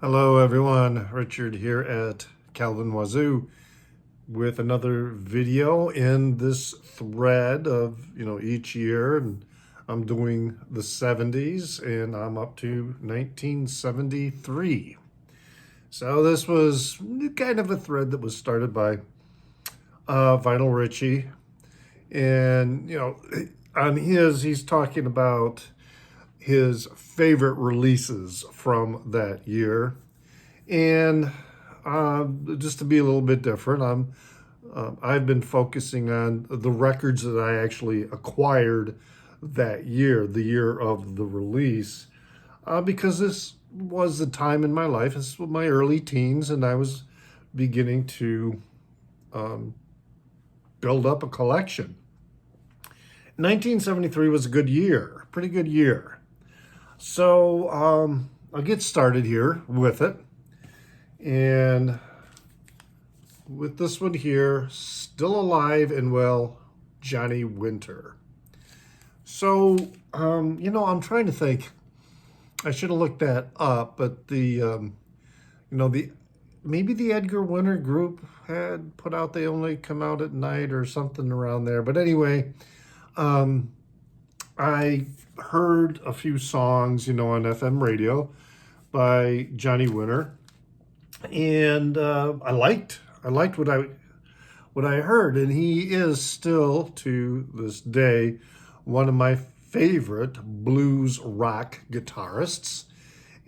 Hello everyone, Richard here at Calvin Wazoo with another video in this thread of, each year. And I'm doing the 70s and I'm up to 1973. So this was kind of a thread that was started by Vinyl Richie. And, on he's talking about his favorite releases from that year. And just to be a little bit different, I've been focusing on the records that I actually acquired that year, the year of the release, because this was the time in my life. This was my early teens, and I was beginning to build up a collection. 1973 was a good year, pretty good year. So I'll get started here with it. And with this one here, Still Alive and Well, Johnny Winter. So, I'm trying to think. I should have looked that up, but maybe the Edgar Winter group had put out They Only Come Out at Night or something around there. But anyway, I heard a few songs, on FM radio by Johnny Winter, and I liked what I heard, and he is still to this day one of my favorite blues rock guitarists.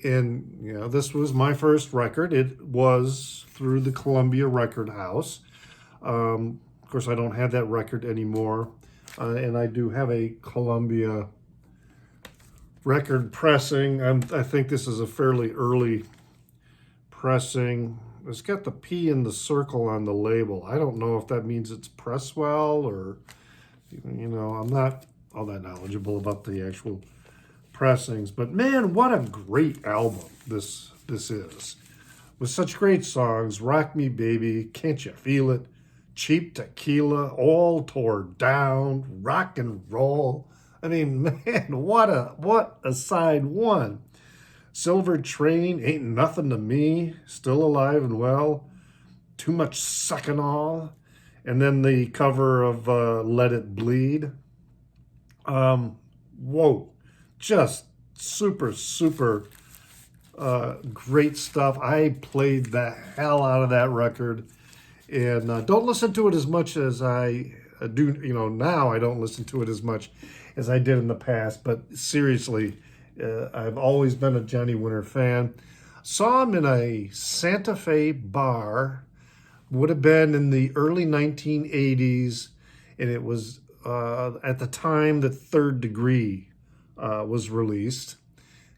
And this was my first record. It was through the Columbia Record House. Of course, I don't have that record anymore. And I do have a Columbia record pressing. I think this is a fairly early pressing. It's got the P in the circle on the label. I don't know if that means it's press well or, I'm not all that knowledgeable about the actual pressings. But man, what a great album this is. With such great songs, Rock Me Baby, Can't You Feel It, Cheap Tequila, All Tore Down, Rock and Roll. I mean, man, what a side one. Silver Train, Ain't Nothing to Me, Still Alive and Well, Too Much Suckin' All, and then the cover of Let It Bleed. Whoa, just super, super great stuff. I played the hell out of that record. And don't listen to it as much as I do, now I don't listen to it as much as I did in the past. But seriously, I've always been a Johnny Winter fan. Saw him in a Santa Fe bar, would have been in the early 1980s. And it was at the time that Third Degree was released.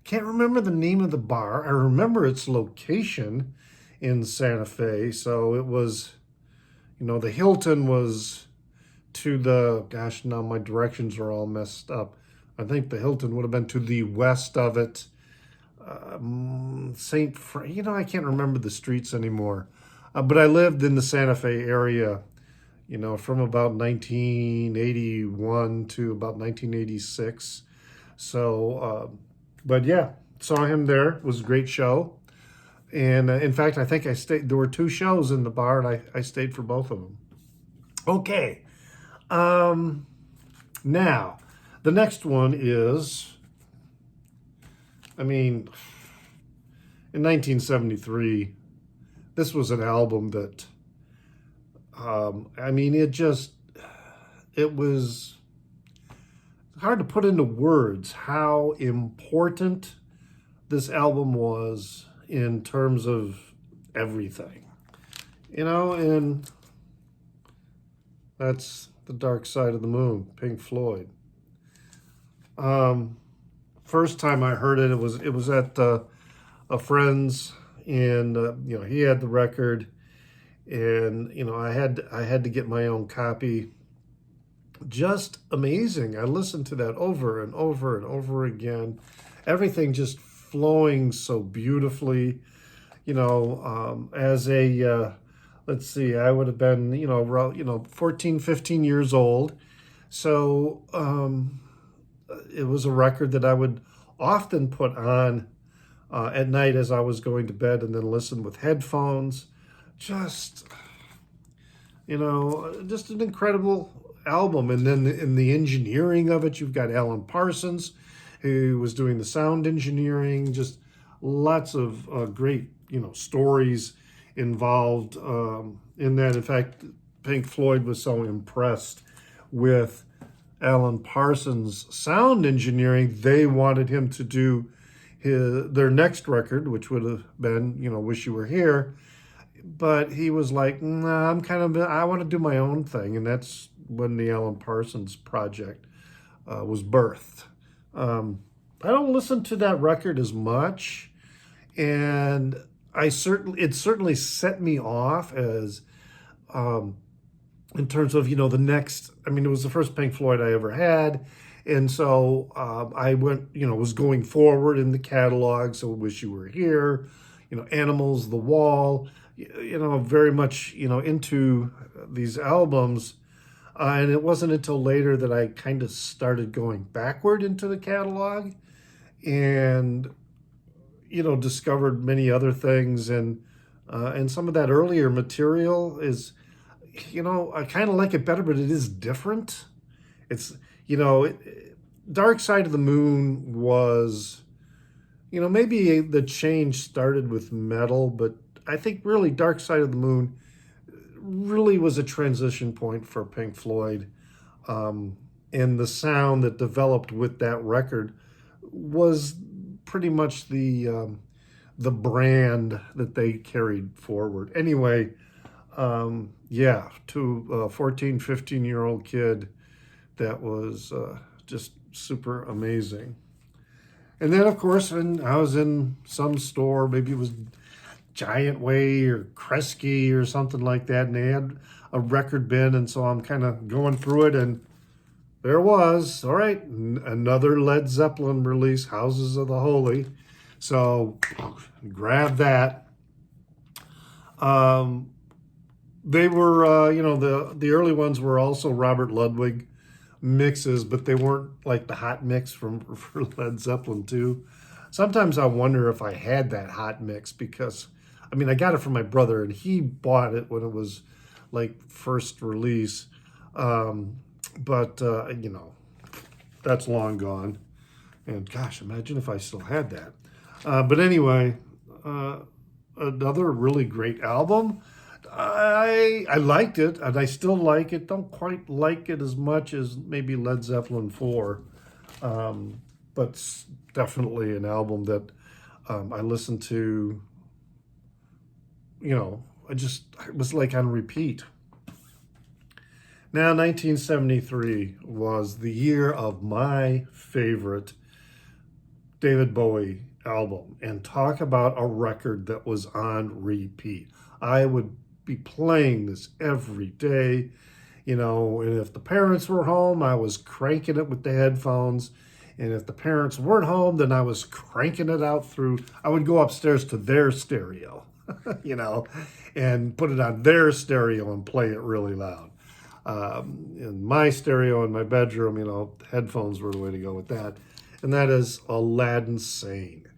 Can't remember the name of the bar. I remember its location in Santa Fe. So it was... the Hilton was to the, gosh, now my directions are all messed up. I think the Hilton would have been to the west of it. I can't remember the streets anymore. But I lived in the Santa Fe area, from about 1981 to about 1986. So, but yeah, saw him there. It was a great show. And in fact, I think there were two shows in the bar, and I stayed for both of them. Okay. Now, the next one is, in 1973, this was an album that, it was hard to put into words how important this album was in terms of everything, and that's The Dark Side of the Moon, Pink Floyd. First time I heard it, it was at a friend's, and he had the record, and I had to get my own copy. Just amazing. I listened to that over and over and over again. Everything just flowing so beautifully, as a, let's see, I would have been, around, 14, 15 years old. So it was a record that I would often put on at night as I was going to bed, and then listen with headphones. Just, just an incredible album. And then in the engineering of it, you've got Alan Parsons, who was doing the sound engineering. Just lots of great, stories involved in that. In fact, Pink Floyd was so impressed with Alan Parsons' sound engineering, they wanted him to do their next record, which would have been, Wish You Were Here. But he was like, nah, I want to do my own thing. And that's when the Alan Parsons project was birthed. I don't listen to that record as much. And it certainly set me off as, in terms of, the next, it was the first Pink Floyd I ever had. And so I went, was going forward in the catalog. So Wish You Were Here, Animals, The Wall, very much, into these albums. And it wasn't until later that I kind of started going backward into the catalog and, discovered many other things. And some of that earlier material is, I kind of like it better, but it is different. It's, Dark Side of the Moon was, maybe the change started with metal, but I think really Dark Side of the Moon really was a transition point for Pink Floyd. And the sound that developed with that record was pretty much the brand that they carried forward. Anyway, to a 14, 15-year-old kid, that was just super amazing. And then, of course, when I was in some store, maybe it was Giant Way or Kresge or something like that, and they had a record bin, and so I'm kind of going through it, and there was, all right, another Led Zeppelin release, Houses of the Holy. So grab that. They were, the early ones were also Robert Ludwig mixes, but they weren't like the hot mix for Led Zeppelin 2. Sometimes I wonder if I had that hot mix because, I got it from my brother and he bought it when it was like first release. But that's long gone. And gosh, imagine if I still had that. But anyway, another really great album. I liked it, and I still like it. Don't quite like it as much as maybe Led Zeppelin 4, but it's definitely an album that I listened to, it was like on repeat. Now, 1973 was the year of my favorite David Bowie album, and talk about a record that was on repeat. I would be playing this every day, and if the parents were home, I was cranking it with the headphones. And if the parents weren't home, then I was cranking it out I would go upstairs to their stereo, and put it on their stereo and play it really loud. In my stereo in my bedroom, headphones were the way to go with that. And that is Aladdin Sane.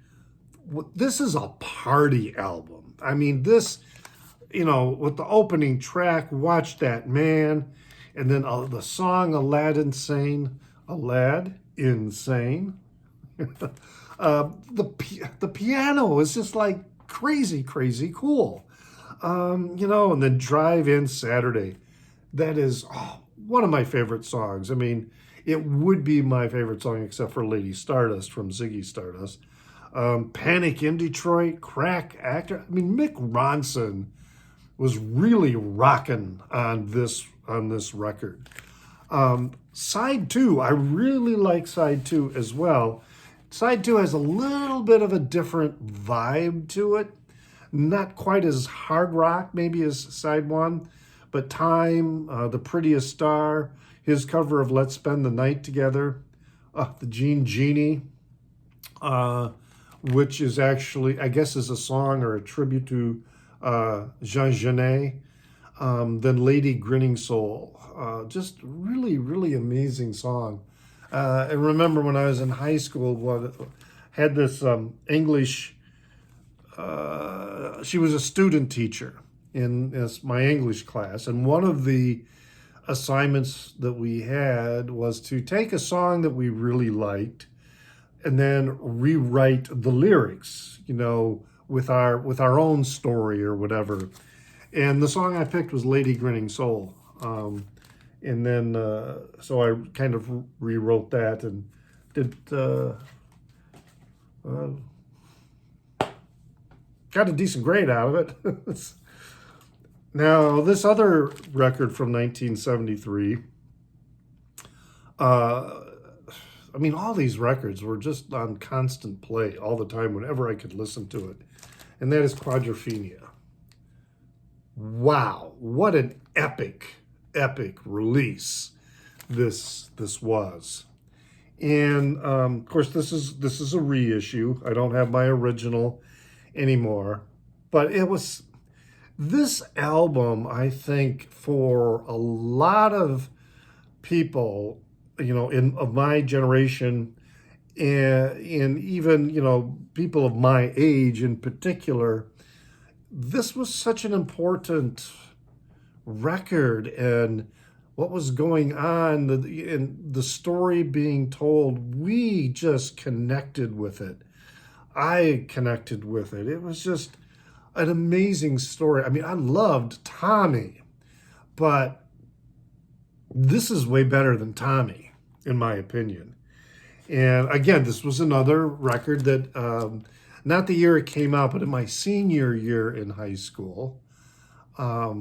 This is a party album. This, with the opening track, Watch That Man, and then the song Aladdin Sane, Alad Insane. The piano is just like crazy, crazy cool. And then Drive In Saturday. That is one of my favorite songs. It would be my favorite song except for Lady Stardust from Ziggy Stardust. Panic in Detroit, Crack Actor. Mick Ronson was really rocking on this record. Side 2, I really like Side 2 as well. Side 2 has a little bit of a different vibe to it. Not quite as hard rock maybe as Side 1, but Time, The Prettiest Star, his cover of Let's Spend the Night Together, the Genie, which is actually, I guess, is a song or a tribute to Jean Genet. Then Lady Grinning Soul, just really, really amazing song. I remember when I was in high school, had this English she was a student teacher in my English class, and one of the assignments that we had was to take a song that we really liked and then rewrite the lyrics, with our own story or whatever. And the song I picked was Lady Grinning Soul. And then, so I kind of rewrote that and did, got a decent grade out of it. Now, this other record from 1973, all these records were just on constant play all the time whenever I could listen to it. And that is Quadriphenia. Wow, what an epic release this was. And of course, this is a reissue. I don't have my original anymore, but this album, I think, for a lot of people, of my generation, and even, people of my age in particular, this was such an important record, and what was going on, and the story being told, we just connected with it. I connected with it. It was just an amazing story. I loved Tommy, but this is way better than Tommy, in my opinion. And again, this was another record that, not the year it came out, but in my senior year in high school. I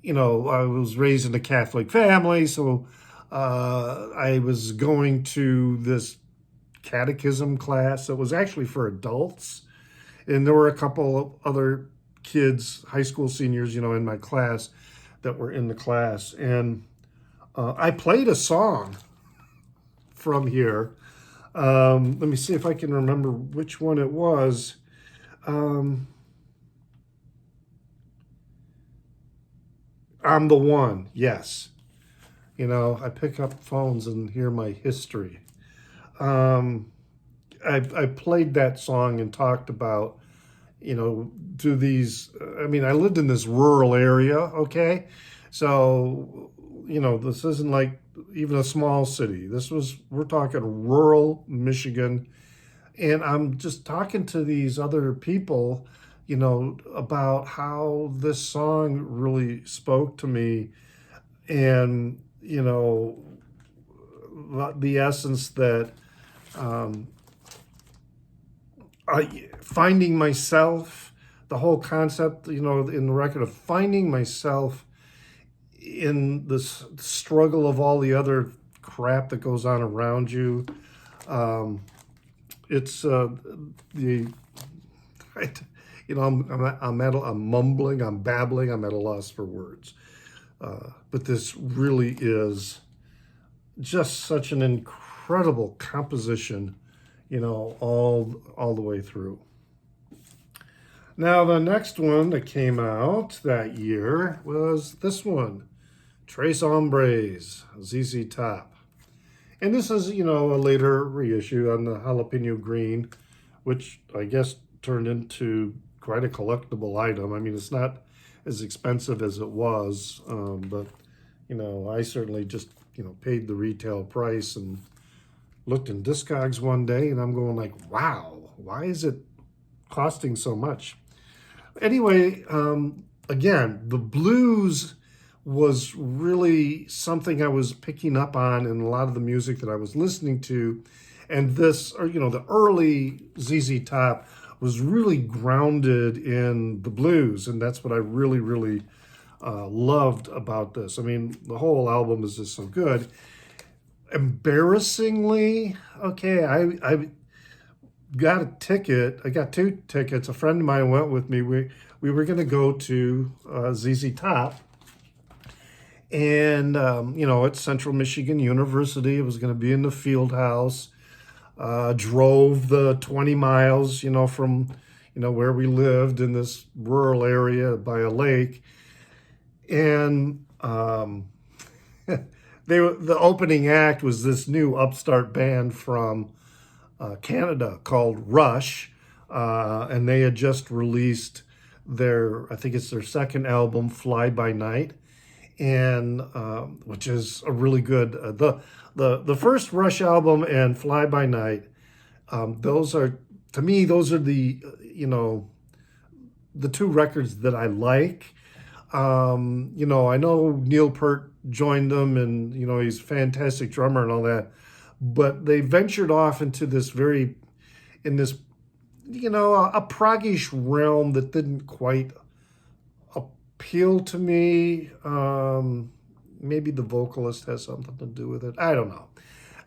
was raised in a Catholic family, so I was going to this catechism class that was actually for adults. And there were a couple of other kids, high school seniors, in my class that were in the class. And I played a song from here. Let me see if I can remember which one it was. I'm the One, yes. I pick up phones and hear my history. I played that song and talked about, to these, I lived in this rural area, okay? So, this isn't like even a small city. We're talking rural Michigan. And I'm just talking to these other people, about how this song really spoke to me, and, the essence that, finding myself, the whole concept, in the record of finding myself in this struggle of all the other crap that goes on around you. It's I'm mumbling, I'm babbling, I'm at a loss for words. But this really is just such an incredible composition, all the way through. Now, the next one that came out that year was this one, Tres Ombres, ZZ Top. And this is, a later reissue on the jalapeno green, which I guess turned into quite a collectible item. It's not as expensive as it was, but, I certainly just, paid the retail price and looked in Discogs one day, and I'm going like, wow, why is it costing so much? Anyway, again, the blues was really something I was picking up on in a lot of the music that I was listening to. And this, the early ZZ Top was really grounded in the blues. And that's what I really, really loved about this. The whole album is just so good. Embarrassingly, okay, I got a ticket. I got 2 tickets. A friend of mine went with me. We were going to go to ZZ Top. And, at Central Michigan University. It was going to be in the field house. Drove the 20 miles, from, where we lived in this rural area by a lake. And the opening act was this new upstart band from Canada called Rush. and they had just released I think it's their second album, Fly By Night, and which is a really good, the first Rush album and Fly By Night, those are, to me, those are the two records that I like. I know Neil Peart joined them, and he's a fantastic drummer and all that, but they ventured off into this in this a proggish realm that didn't quite appeal to me. Maybe the vocalist has something to do with it. I don't know.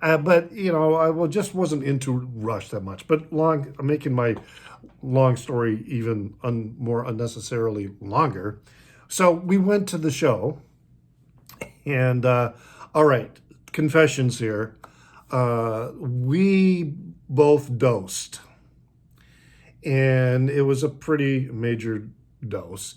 But I just wasn't into Rush that much. But I'm making my long story even more unnecessarily longer. So we went to the show, and all right, confessions here. We both dosed, and it was a pretty major dose.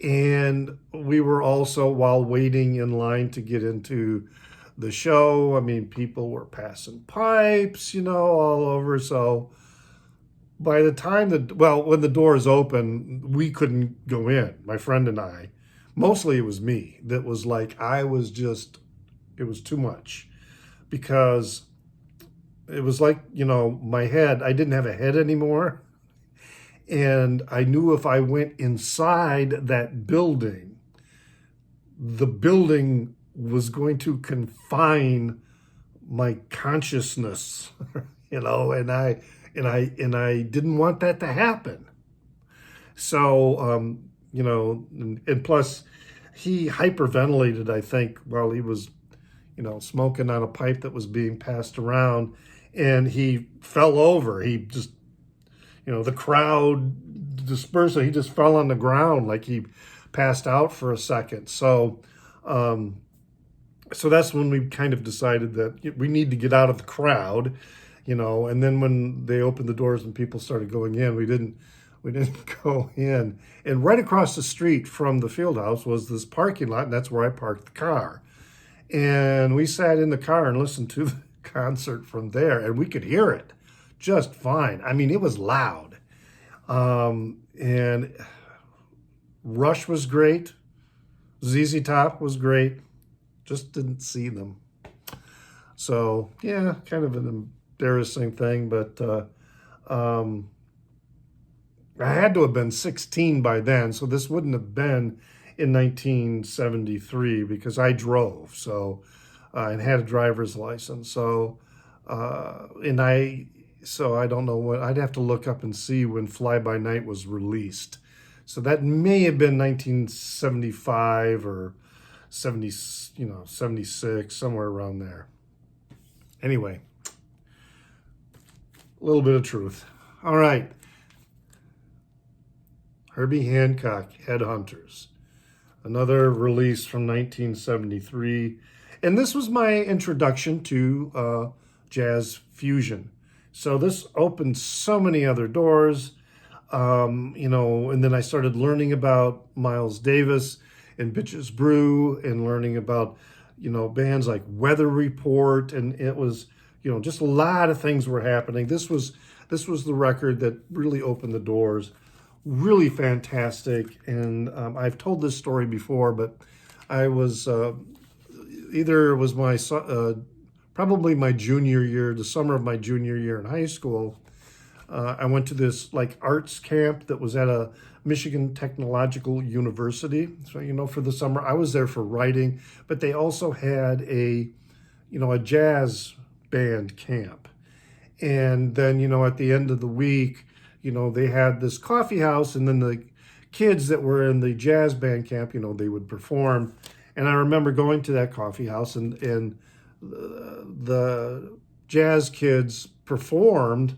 And we were also, while waiting in line to get into the show, I mean, people were passing pipes, all over. So by the time when the doors open, we couldn't go in, my friend and I. Mostly it was me that was like, it was too much, because it was like, my head, I didn't have a head anymore. And I knew if I went inside that building, the building was going to confine my consciousness, and I didn't want that to happen. So, and plus he hyperventilated, I think, while he was, smoking on a pipe that was being passed around, and he fell over. He just, the crowd dispersed, and he just fell on the ground like he passed out for a second. So, so that's when we kind of decided that we need to get out of the crowd, and then when they opened the doors and people started going in, we didn't go in. And right across the street from the field house was this parking lot, and that's where I parked the car. And we sat in the car and listened to the concert from there, and we could hear it just fine. I mean, it was loud. And Rush was great. ZZ Top was great. Just didn't see them. So, yeah, kind of an embarrassing thing, but I had to have been 16 by then, so this wouldn't have been in 1973 because I drove, so and had a driver's license. So, so I don't know what, I'd have to look up and see when Fly By Night was released. So that may have been 1975 or 76, somewhere around there. Anyway, a little bit of truth. All right. Herbie Hancock, Headhunters. Another release from 1973. And this was my introduction to jazz fusion. So this opened so many other doors, and then I started learning about Miles Davis and Bitches Brew, and learning about, bands like Weather Report, and it was, just a lot of things were happening. This was the record that really opened the doors. Really fantastic, and I've told this story before, but I was either it was my probably my junior year, the summer of my junior year in high school. I went to this arts camp that was at a Michigan Technological University. So, for the summer, I was there for writing, but they also had a jazz band camp. And then, at the end of the week, they had this coffee house, and then the kids that were in the jazz band camp, they would perform. And I remember going to that coffee house, and the jazz kids performed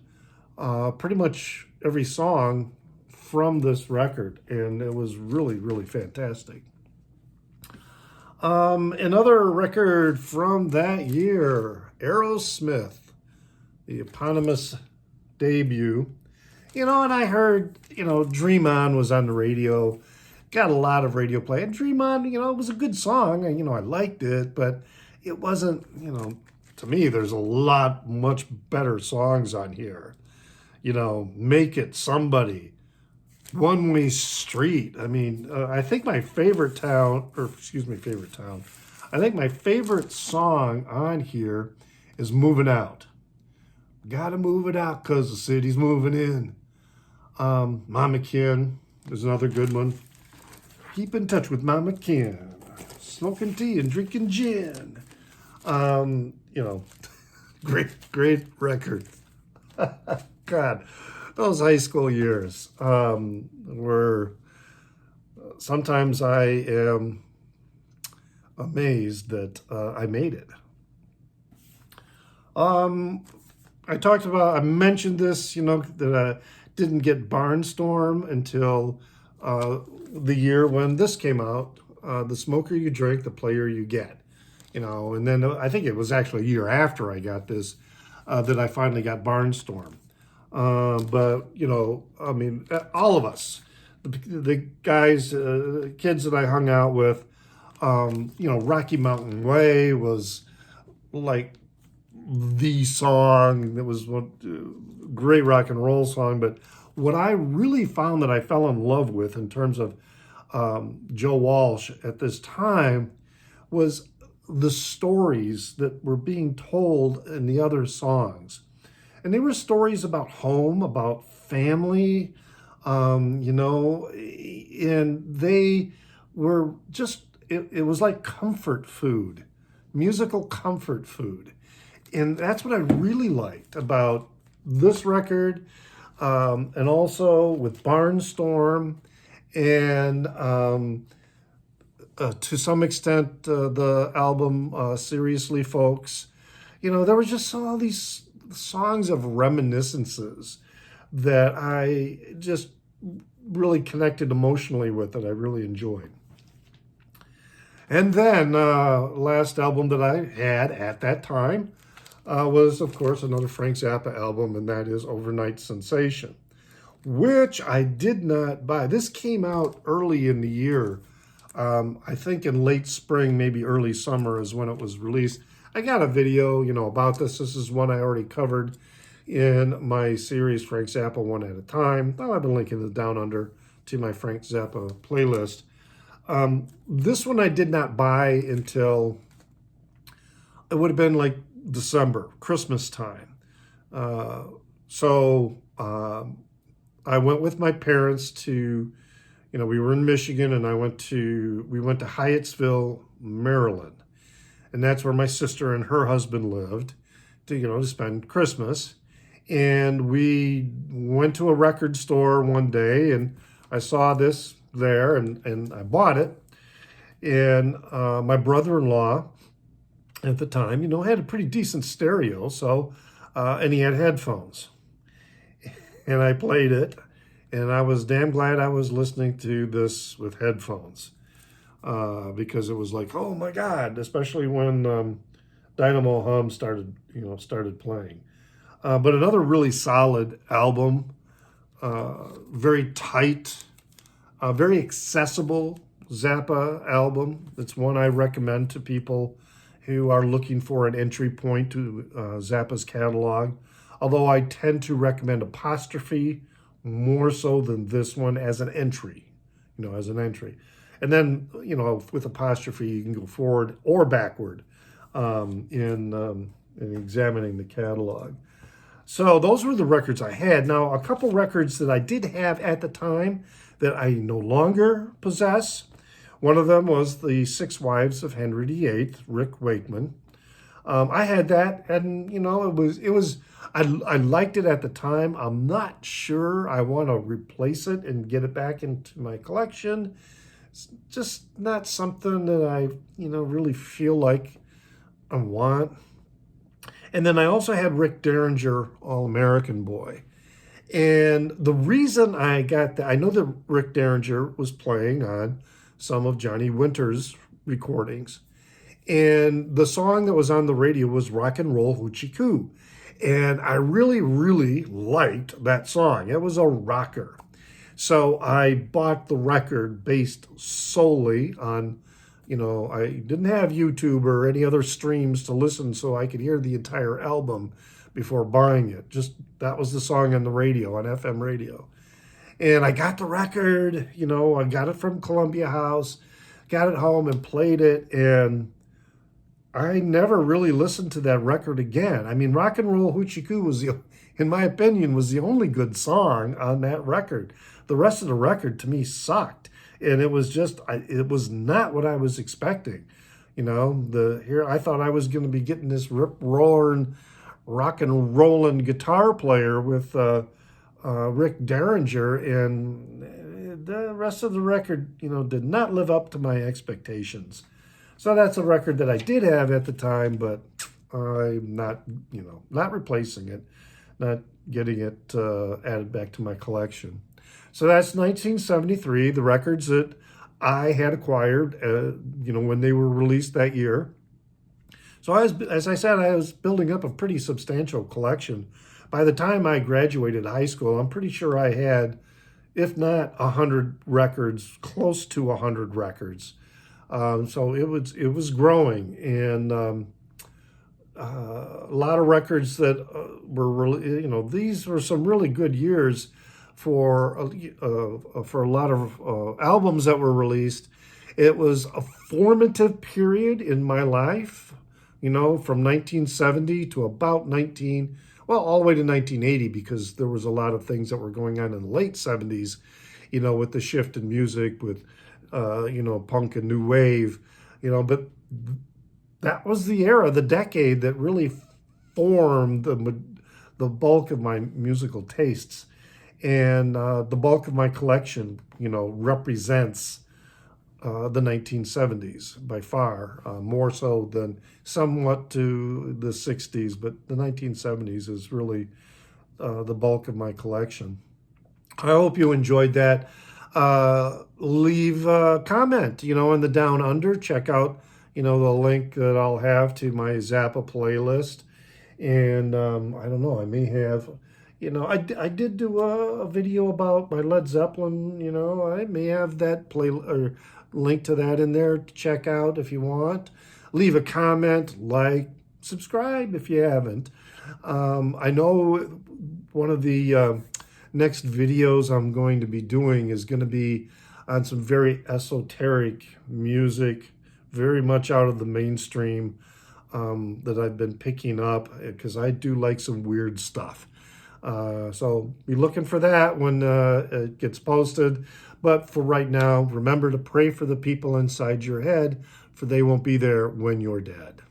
pretty much every song from this record, and it was really, really fantastic. Another record from that year, Aerosmith, the eponymous debut. And I heard, Dream On was on the radio, got a lot of radio play. And Dream On, it was a good song, and, I liked it, but it wasn't, to me, there's a lot, much better songs on here. Make It, Somebody, One Way Street. I mean, I think my favorite town, or excuse me, favorite town. I think my favorite song on here is Moving Out. Gotta move it out because the city's moving in. Mama Ken is another good one. Keep in touch with Mama Ken. Smoking tea and drinking gin. Great record. God, those high school years were, sometimes I am amazed that I made it. I mentioned this, that I didn't get Barnstorm until the year when this came out. The smoker you drink, the player you get. And then I think it was actually a year after I got this that I finally got Barnstorm. But, I mean, all of us, the guys, kids that I hung out with, Rocky Mountain Way was like the song. It was one great rock and roll song. But what I really found that I fell in love with in terms of Joe Walsh at this time was the stories that were being told in the other songs. And they were stories about home, about family, and they were just, it was like comfort food, musical comfort food. And that's what I really liked about this record, and also with Barnstorm, and to some extent the album Seriously Folks. There was just all these songs of reminiscences that I just really connected emotionally with, that I really enjoyed. And then last album that I had at that time was, of course, another Frank Zappa album, and that is Overnight Sensation, which I did not buy. This came out early in the year. I think in late spring, maybe early summer is when it was released. I got a video, about this. This is one I already covered in my series, Frank Zappa One at a Time. Well, I've been linking it down under to my Frank Zappa playlist. This one I did not buy until it would have been like December, Christmas time. So I went with my parents to, we were in Michigan, and we went to Hyattsville, Maryland. And that's where my sister and her husband lived to spend Christmas. And we went to a record store one day, and I saw this there, and I bought it. And my brother-in-law at the time, had a pretty decent stereo, so, and he had headphones. And I played it, and I was damn glad I was listening to this with headphones. Because it was like, oh my God, especially when Dynamo Hum started playing. But another really solid album, very tight, very accessible Zappa album. It's one I recommend to people who are looking for an entry point to Zappa's catalog. Although I tend to recommend Apostrophe more so than this one as an entry, And then, with Apostrophe, you can go forward or backward in examining the catalog. So those were the records I had. Now, a couple records that I did have at the time that I no longer possess. One of them was The Six Wives of Henry VIII, Rick Wakeman. I had that, and I liked it at the time. I'm not sure I want to replace it and get it back into my collection. It's just not something that I, really feel like I want. And then I also had Rick Derringer, All-American Boy. And the reason I got that, I know that Rick Derringer was playing on some of Johnny Winter's recordings. And the song that was on the radio was Rock and Roll Hoochie Coo. And I really, really liked that song. It was a rocker. So I bought the record based solely on, I didn't have YouTube or any other streams to listen so I could hear the entire album. before buying it. Just that was the song on the radio, on FM radio. And I got the record, you know, I got it from Columbia House, got it home and played it, and I never really listened to that record again. I mean, Rock and Roll Hoochie Coo was in my opinion, was the only good song on that record. The rest of the record to me sucked, and it was just, it was not what I was expecting. You know, here I thought I was going to be getting this rip-roaring, rock and rolling guitar player with Rick Derringer, and the rest of the record, you know, did not live up to my expectations. So that's a record that I did have at the time, but I'm not, you know, not replacing it, not getting it added back to my collection. So that's 1973, the records that I had acquired, you know, when they were released that year. So as I said, I was building up a pretty substantial collection. By the time I graduated high school, I'm pretty sure I had, if not 100 records, close to 100 records. So it was growing, and a lot of records that were really, you know, these were some really good years for a lot of albums that were released. It was a formative period in my life, you know, from 1970 to about all the way to 1980, because there was a lot of things that were going on in the late 70s, you know, with the shift in music, with you know, punk and new wave, you know, but that was the era, the decade that really formed the bulk of my musical tastes, and the bulk of my collection, you know, represents the 1970s by far, more so than somewhat to the 60s, but the 1970s is really the bulk of my collection. I hope you enjoyed that. Leave a comment, you know, in the down under. Check out, you know, the link that I'll have to my Zappa playlist. And I don't know, I may have, you know, I did do a video about my Led Zeppelin, you know, I may have that or link to that in there to check out if you want. Leave a comment, like, subscribe if you haven't. I know one of the next videos I'm going to be doing is going to be on some very esoteric music, very much out of the mainstream, that I've been picking up, because I do like some weird stuff. So be looking for that when it gets posted. But for right now, remember to pray for the people inside your head, for they won't be there when you're dead.